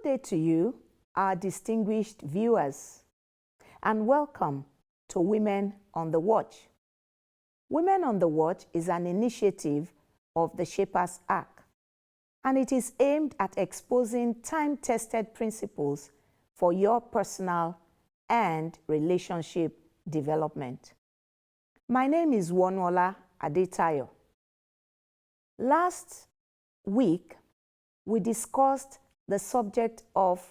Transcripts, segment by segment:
day to you, our distinguished viewers, and welcome to Women on the Watch. Women on the Watch is an initiative of the Shapers Arc, and it is aimed at exposing time-tested principles for your personal and relationship development. My name is Wonu Adetayo. Last week, we discussed the subject of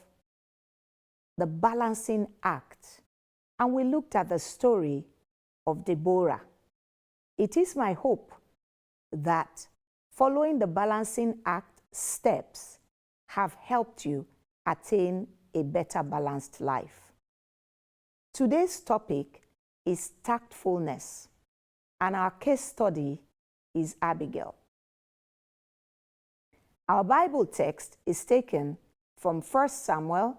the balancing act, and we looked at the story of Deborah. It is my hope that following the balancing act steps have helped you attain a better balanced life. Today's topic is tactfulness, and our case study is Abigail. Our Bible text is taken from 1 Samuel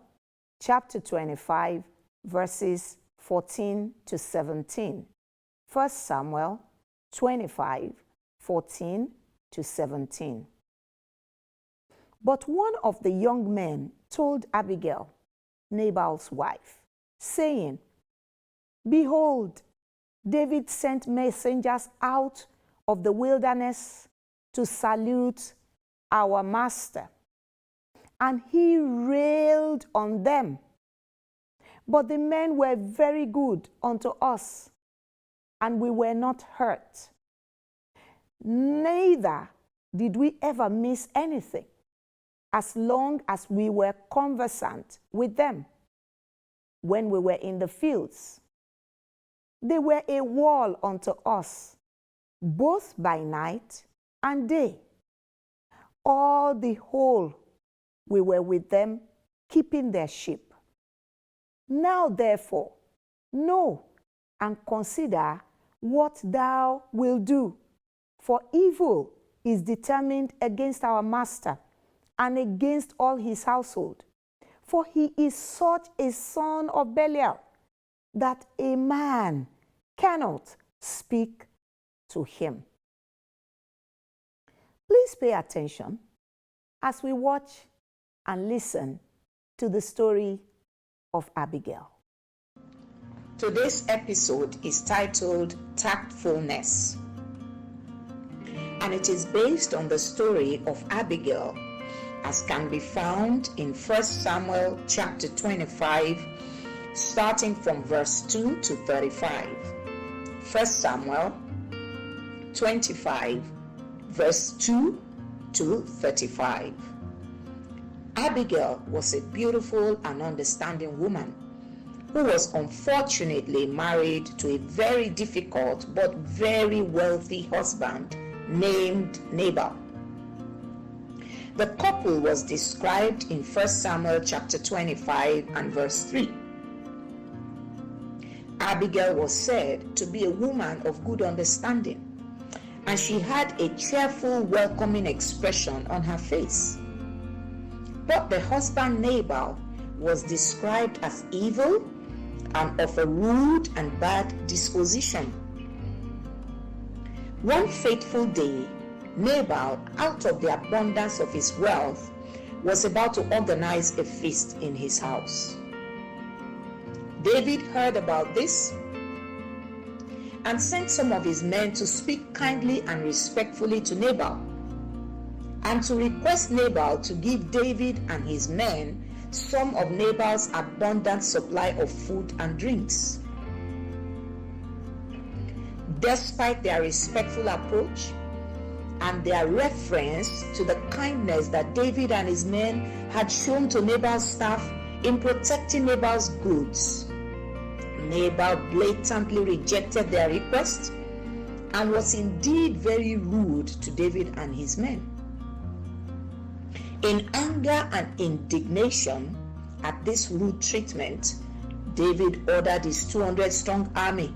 chapter 25, verses 14 to 17. 1 Samuel 25, 14 to 17. But one of the young men told Abigail, Nabal's wife, saying, Behold, David sent messengers out of the wilderness to salute our master, and he railed on them. But the men were very good unto us, and we were not hurt. Neither did we ever miss anything, as long as we were conversant with them when we were in the fields. They were a wall unto us, both by night and day. All the whole we were with them, keeping their sheep. Now therefore, know and consider what thou wilt do, for evil is determined against our master and against all his household. For he is such a son of Belial that a man cannot speak to him. Please pay attention as we watch and listen to the story of Abigail. Today's episode is titled Tactfulness, and it is based on the story of Abigail as can be found in 1 Samuel chapter 25, starting from verse 2 to 35. 1 Samuel 25, verse 2 to 35. Abigail was a beautiful and understanding woman who was unfortunately married to a very difficult but very wealthy husband named Nabal. The couple was described in 1 Samuel chapter 25 and verse 3. Abigail was said to be a woman of good understanding, and she had a cheerful, welcoming expression on her face. But the husband Nabal was described as evil and of a rude and bad disposition. One fateful day, Nabal, out of the abundance of his wealth, was about to organize a feast in his house. David heard about this and sent some of his men to speak kindly and respectfully to Nabal, and to request Nabal to give David and his men some of Nabal's abundant supply of food and drinks. Despite their respectful approach and their reference to the kindness that David and his men had shown to Nabal's staff in protecting Nabal's goods, Nabal blatantly rejected their request and was indeed very rude to David and his men. In anger and indignation at this rude treatment, David ordered his 200-strong army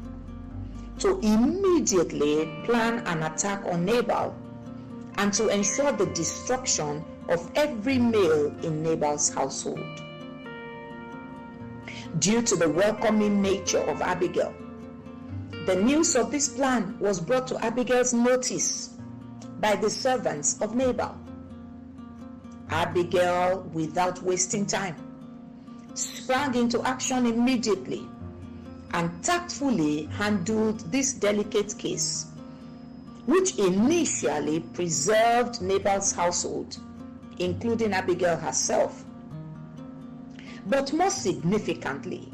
to immediately plan an attack on Nabal and to ensure the destruction of every male in Nabal's household. Due to the welcoming nature of Abigail, the news of this plan was brought to Abigail's notice by the servants of Nabal. Abigail, without wasting time, sprang into action immediately and tactfully handled this delicate case, which initially preserved Nabal's household, including Abigail herself. But more significantly,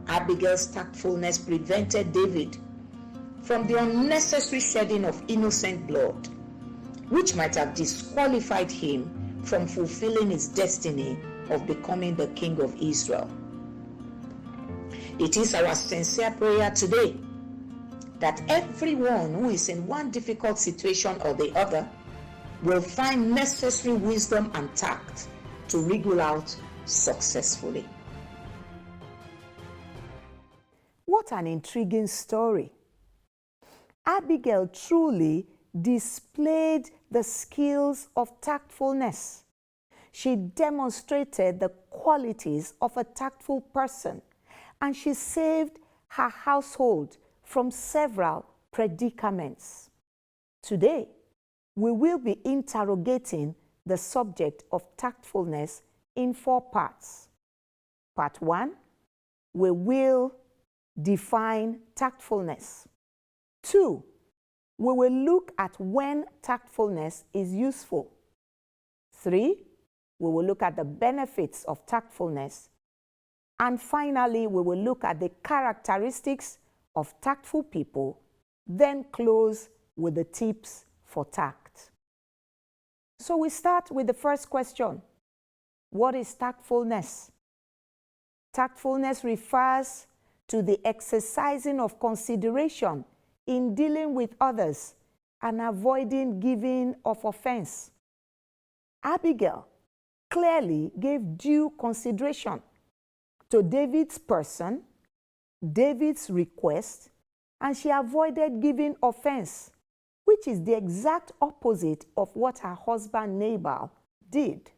Abigail's tactfulness prevented David from the unnecessary shedding of innocent blood, which might have disqualified him from fulfilling his destiny of becoming the king of Israel. It is our sincere prayer today that everyone who is in one difficult situation or the other will find necessary wisdom and tact to wriggle out successfully. What an intriguing story. Abigail truly displayed the skills of tactfulness. She demonstrated the qualities of a tactful person, and she saved her household from several predicaments. Today, we will be interrogating the subject of tactfulness in 4 parts. Part 1, we will define tactfulness. 2, we will look at when tactfulness is useful. 3, we will look at the benefits of tactfulness. And finally, we will look at the characteristics of tactful people, then close with the tips for tact. So we start with the first question. What is tactfulness? Tactfulness refers to the exercising of consideration in dealing with others and avoiding giving of offense. Abigail clearly gave due consideration to David's person, David's request, and she avoided giving offense, which is the exact opposite of what her husband Nabal did.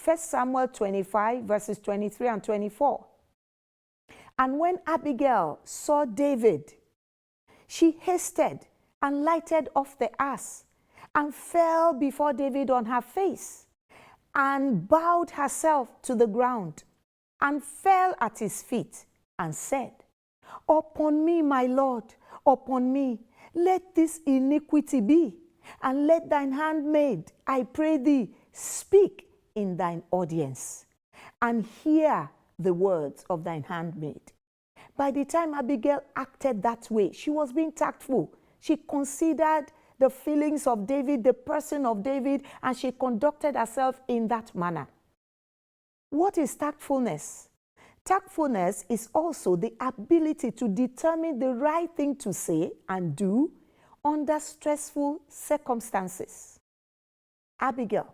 1 Samuel 25, verses 23 and 24. And when Abigail saw David, she hasted and lighted off the ass and fell before David on her face and bowed herself to the ground and fell at his feet and said, Upon me, my Lord, upon me, let this iniquity be, and let thine handmaid, I pray thee, speak in thine audience, and hear the words of thine handmaid. By the time Abigail acted that way, she was being tactful. She considered the feelings of David, the person of David, and she conducted herself in that manner. What is tactfulness? Tactfulness is also the ability to determine the right thing to say and do under stressful circumstances. Abigail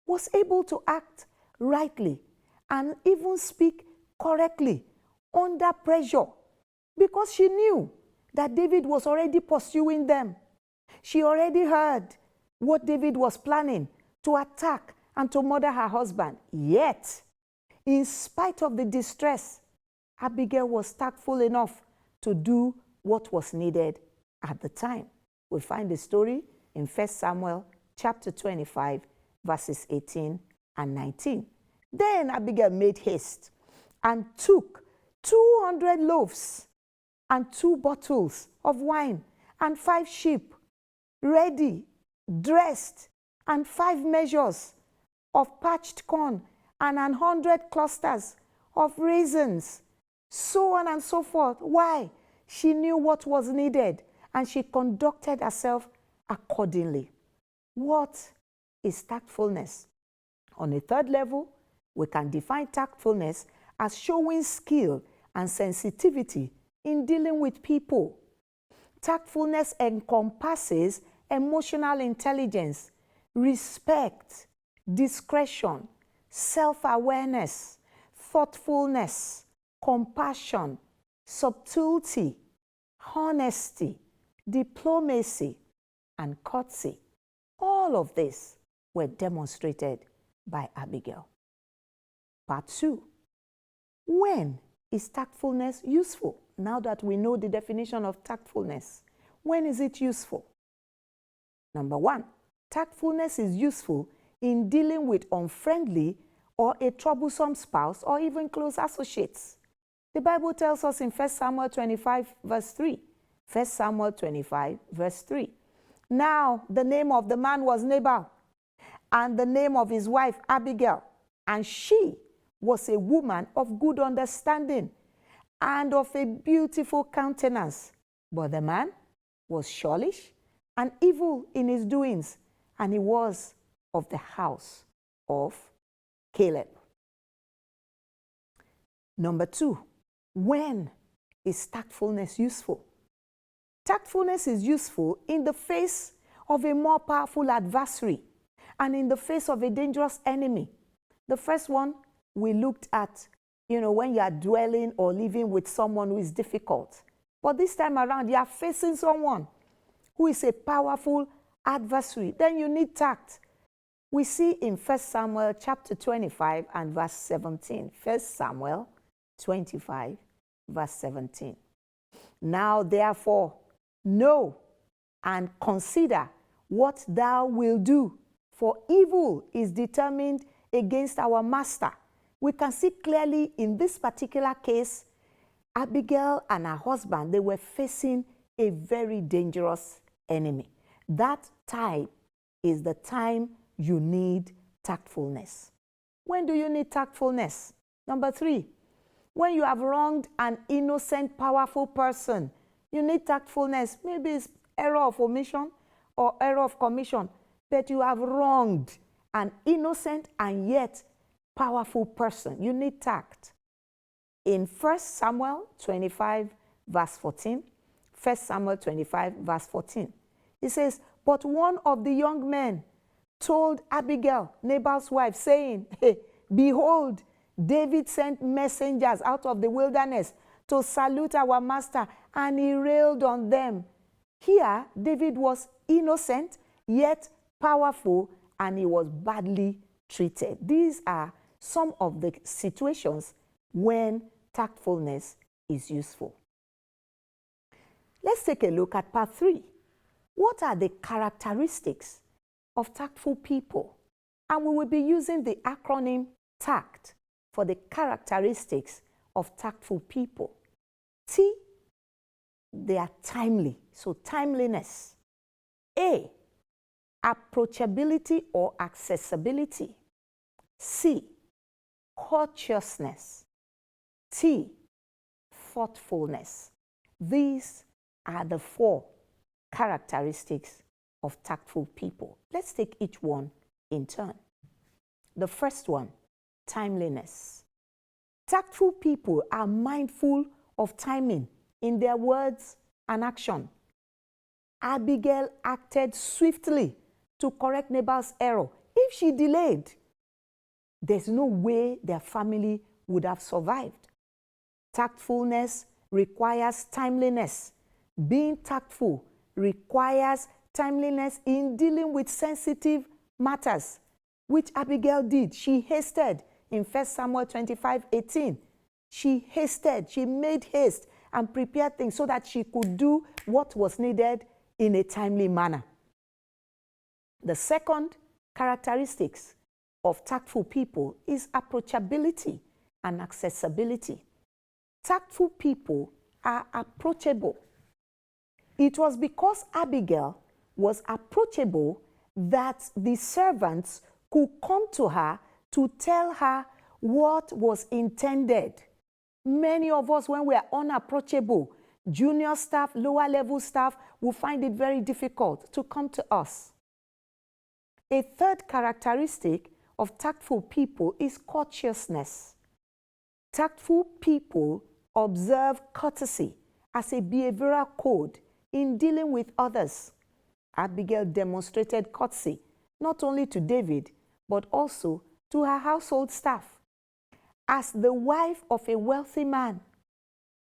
was able to act rightly and even speak correctly under pressure because she knew that David was already pursuing them. She already heard what David was planning to attack and to murder her husband. Yet, in spite of the distress, Abigail was tactful enough to do what was needed at the time. We find the story in 1 Samuel chapter 25, verses 18 and 19. Then Abigail made haste and took 200 loaves and 2 bottles of wine and 5 sheep, ready, dressed, and 5 measures of parched corn and 100 clusters of raisins, so on and so forth. Why? She knew what was needed and she conducted herself accordingly. What is tactfulness? On a third level, we can define tactfulness as showing skill and sensitivity in dealing with people. Tactfulness encompasses emotional intelligence, respect, discretion, self-awareness, thoughtfulness, compassion, subtlety, honesty, diplomacy, and courtesy. All of this were demonstrated by Abigail. Part 2. When is tactfulness useful? Now that we know the definition of tactfulness, when is it useful? Number 1, tactfulness is useful in dealing with unfriendly or a troublesome spouse or even close associates. The Bible tells us in 1 Samuel 25, verse 3. 1 Samuel 25, verse 3. Now, the name of the man was Nabal, and the name of his wife Abigail, and she was a woman of good understanding and of a beautiful countenance. But the man was churlish and evil in his doings, and he was of the house of Caleb. Number 2, when is tactfulness useful? Tactfulness is useful in the face of a more powerful adversary and in the face of a dangerous enemy. The first one we looked at, when you are dwelling or living with someone who is difficult. But this time around, you are facing someone who is a powerful adversary. Then you need tact. We see in 1 Samuel chapter 25 and verse 17. 1 Samuel 25, verse 17. Now, therefore, know and consider what thou wilt do, for evil is determined against our master. We can see clearly in this particular case, Abigail and her husband, they were facing a very dangerous enemy. That time is the time you need tactfulness. When do you need tactfulness? Number 3, when you have wronged an innocent, powerful person, you need tactfulness. Maybe it's error of omission or error of commission, but you have wronged an innocent and yet powerful person. You need tact. In 1 Samuel 25, verse 14, 1 Samuel 25, verse 14, it says, but one of the young men told Abigail, Nabal's wife, saying, hey, behold, David sent messengers out of the wilderness to salute our master, and he railed on them. Here, David was innocent, yet powerful, and he was badly treated. These are some of the situations when tactfulness is useful. Let's take a look at part 3. What are the characteristics of tactful people? And we will be using the acronym TACT for the characteristics of tactful people. T, they are timely, so timeliness. A, approachability or accessibility. C, courteousness. T, thoughtfulness. These are the 4 characteristics of tactful people. Let's take each one in turn. The first one, timeliness. Tactful people are mindful of timing in their words and action. Abigail acted swiftly to correct Nabal's error. If she delayed, there's no way their family would have survived. Tactfulness requires timeliness. Being tactful requires timeliness in dealing with sensitive matters, which Abigail did. She hasted in 1 Samuel 25:18. She hasted, she made haste and prepared things so that she could do what was needed in a timely manner. The second characteristics of tactful people is approachability and accessibility. Tactful people are approachable. It was because Abigail was approachable that the servants could come to her to tell her what was intended. Many of us, when we are unapproachable, junior staff, lower level staff, will find it very difficult to come to us. A third characteristic of tactful people is courteousness. Tactful people observe courtesy as a behavioral code in dealing with others. Abigail demonstrated courtesy not only to David, but also to her household staff. As the wife of a wealthy man,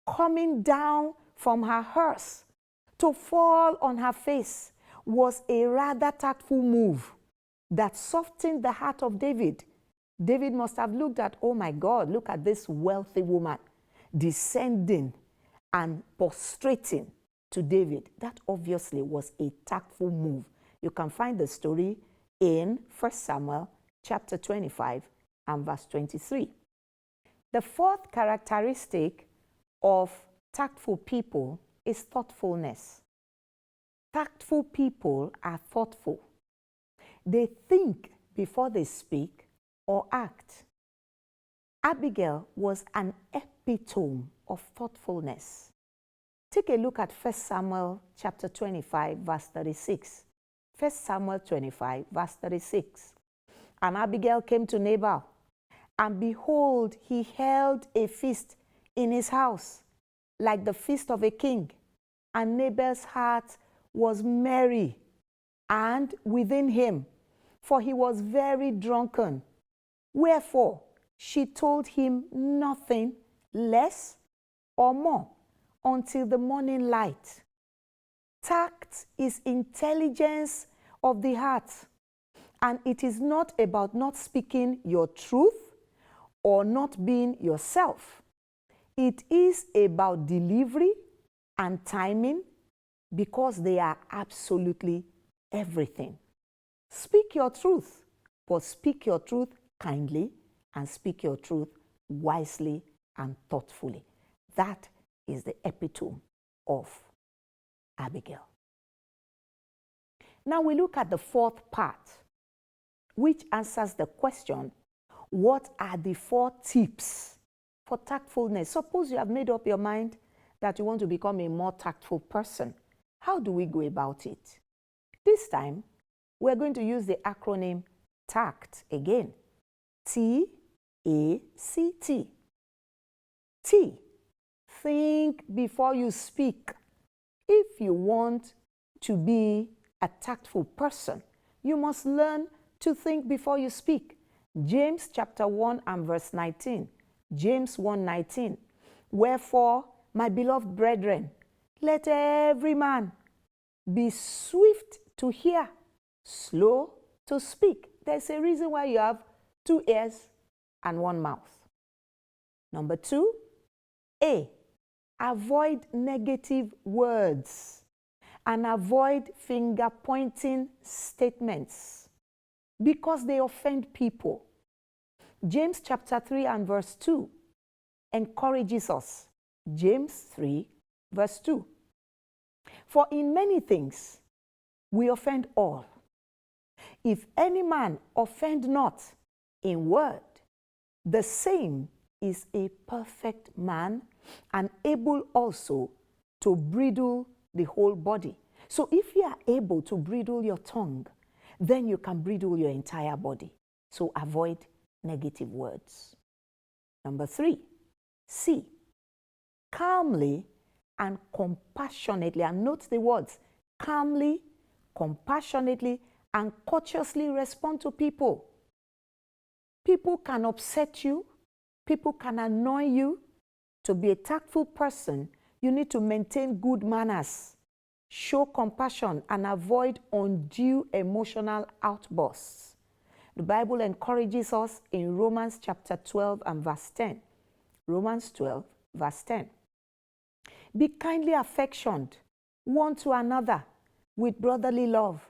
coming down from her hearse to fall on her face was a rather tactful move that softened the heart of David. David must have looked at, oh my God, look at this wealthy woman descending and prostrating to David. That obviously was a tactful move. You can find the story in 1 Samuel chapter 25 and verse 23. The fourth characteristic of tactful people is thoughtfulness. Tactful people are thoughtful. They think before they speak or act. Abigail was an epitome of thoughtfulness. Take a look at 1 Samuel chapter 25, verse 36. 1 Samuel 25, verse 36. And Abigail came to Nabal, and behold, he held a feast in his house, like the feast of a king. And Nabal's heart was merry, and within him, for he was very drunken. Wherefore, she told him nothing less or more until the morning light. Tact is intelligence of the heart, and it is not about not speaking your truth or not being yourself. It is about delivery and timing, because they are absolutely everything. Speak your truth, but speak your truth kindly and speak your truth wisely and thoughtfully. That is the epitome of Abigail. Now we look at the fourth part, which answers the question, what are the 4 tips for tactfulness? Suppose you have made up your mind that you want to become a more tactful person. How do we go about it? This time, we're going to use the acronym TACT again. T-A-C-T. T, think before you speak. If you want to be a tactful person, you must learn to think before you speak. James chapter 1 and verse 19. James 1:19. Wherefore, my beloved brethren, let every man be swift to hear, slow to speak. There's a reason why you have 2 ears and 1 mouth. Number 2, A, avoid negative words and avoid finger-pointing statements because they offend people. James chapter 3 and verse 2 encourages us. James 3 verse 2. For in many things we offend all. If any man offend not in word, the same is a perfect man and able also to bridle the whole body. So if you are able to bridle your tongue, then you can bridle your entire body. So avoid negative words. Number 3, C, calmly and compassionately, and note the words, calmly, compassionately, and courteously respond to people. People can upset you, people can annoy you. To be a tactful person, you need to maintain good manners, show compassion, and avoid undue emotional outbursts. The Bible encourages us in Romans chapter 12 and verse 10. Romans 12, verse 10. Be kindly affectioned one to another with brotherly love,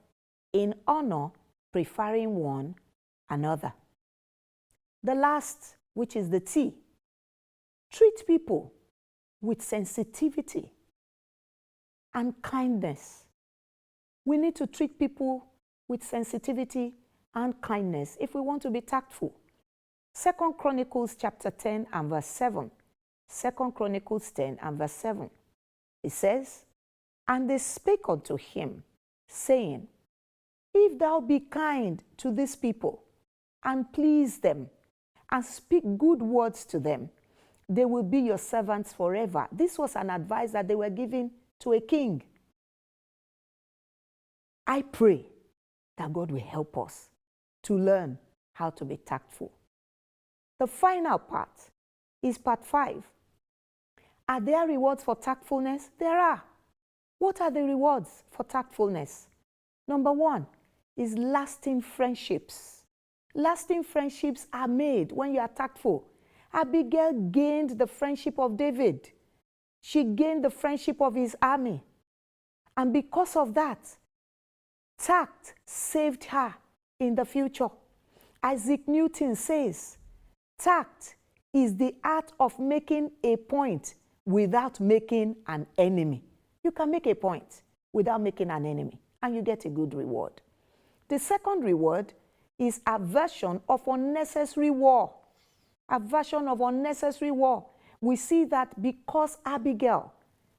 in honor, preferring one another. The last, which is the T, treat people with sensitivity and kindness. We need to treat people with sensitivity and kindness if we want to be tactful. 2 Chronicles chapter 10 and verse 7. 2 Chronicles 10 and verse 7. It says, and they spake unto him, saying, if thou be kind to these people, and please them, and speak good words to them, they will be your servants forever. This was an advice that they were giving to a king. I pray that God will help us to learn how to be tactful. The final part is part 5. Are there rewards for tactfulness? There are. What are the rewards for tactfulness? Number 1 is lasting friendships. Lasting friendships are made when you are tactful. Abigail gained the friendship of David. She gained the friendship of his army. And because of that, tact saved her in the future. Isaac Newton says, tact is the art of making a point without making an enemy. You can make a point without making an enemy, and you get a good reward. The second reward is aversion of unnecessary war. Aversion of unnecessary war. We see that because Abigail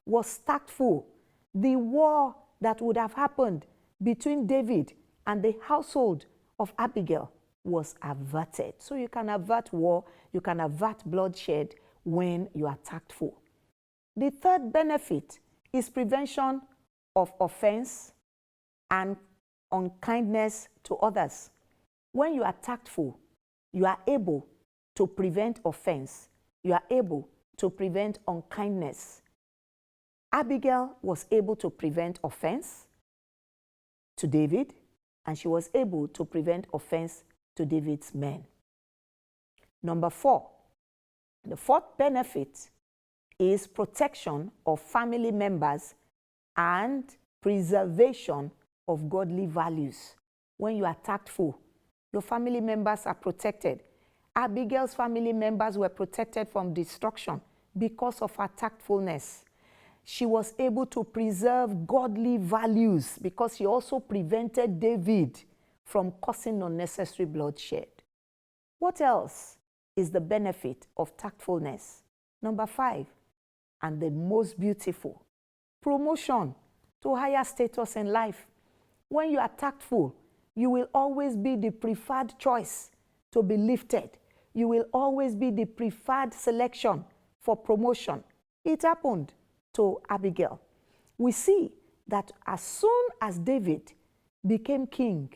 was tactful, the war that would have happened between David and the household of Abigail was averted. So you can avert war, you can avert bloodshed when you are tactful. The third benefit is prevention of offense and unkindness to others. When you are tactful, you are able to prevent offense. You are able to prevent unkindness. Abigail was able to prevent offense to David, and she was able to prevent offense to David's men. Number 4, the fourth benefit is protection of family members and preservation of godly values. When you are tactful, your family members are protected. Abigail's family members were protected from destruction because of her tactfulness. She was able to preserve godly values because she also prevented David from causing unnecessary bloodshed. What else is the benefit of tactfulness? Number 5, and the most beautiful, promotion to higher status in life. When you are tactful, you will always be the preferred choice to be lifted. You will always be the preferred selection for promotion. It happened to Abigail. We see that as soon as David became king,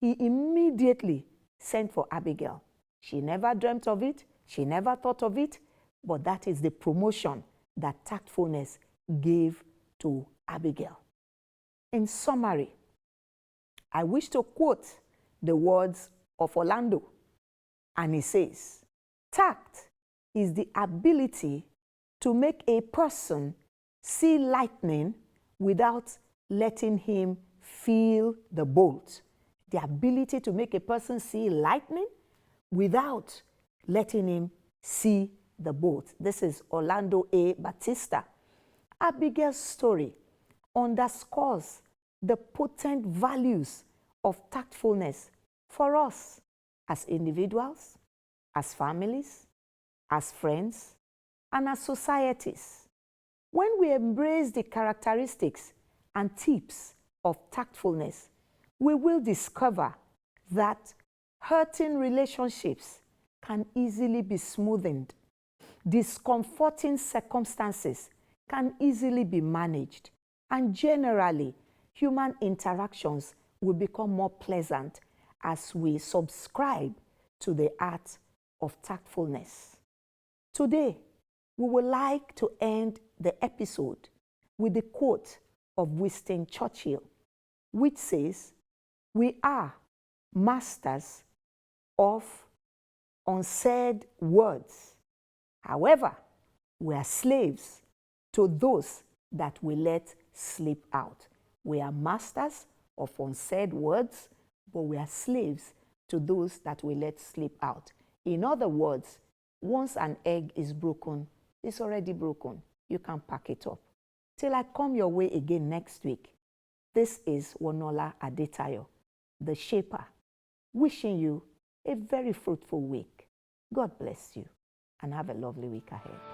he immediately sent for Abigail. She never dreamt of it, she never thought of it, but that is the promotion that tactfulness gave to Abigail. In summary, I wish to quote the words of Orlando, and he says, tact is the ability to make a person see lightning without letting him feel the bolt. The ability to make a person see lightning without letting him see the bolt. This is Orlando A. Batista. Abigail's story underscores the potent values of tactfulness for us as individuals, as families, as friends, and as societies. When we embrace the characteristics and tips of tactfulness, we will discover that hurting relationships can easily be smoothened. Discomforting circumstances can easily be managed, and generally, human interactions will become more pleasant as we subscribe to the art of tactfulness. Today, we would like to end the episode with the quote of Winston Churchill, which says, "We are masters of unsaid words. However, we are slaves to those that we let slip out." We are masters of unsaid words, but we are slaves to those that we let slip out. In other words, once an egg is broken, it's already broken. You can pack it up. Till I come your way again next week, this is Wonu Adetayo, the Shaper, wishing you a very fruitful week. God bless you and have a lovely week ahead.